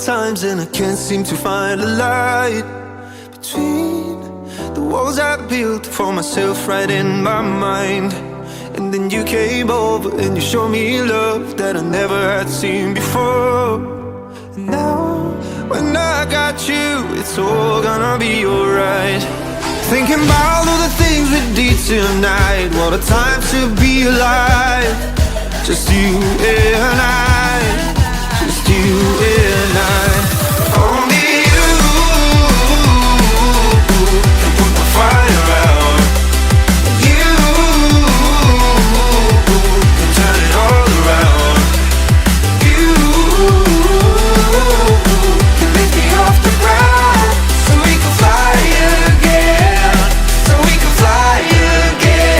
times and I can't seem to find a light between the walls I built for myself right in my mind. And then you came over and you showed me love that I never had seen before. And now when I got you, it's all gonna be alright. Thinking about all the things we did tonight, what a time to be alive. Just you and I, just you and I. Only you can put the fire out. You can turn it all around. You can lift me off the ground, so we can fly again, so we can fly again.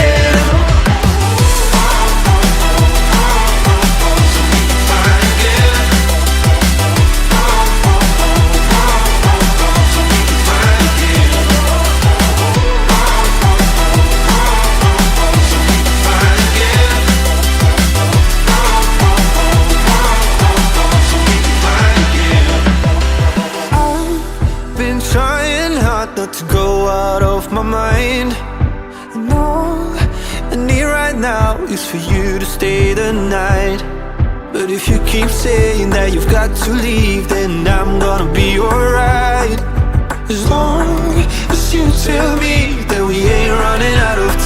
Trying hard not to go out of my mind. And all I need right now is for you to stay the night. But if you keep saying that you've got to leave, then I'm gonna be alright. As long as you tell me that we ain't running out of time.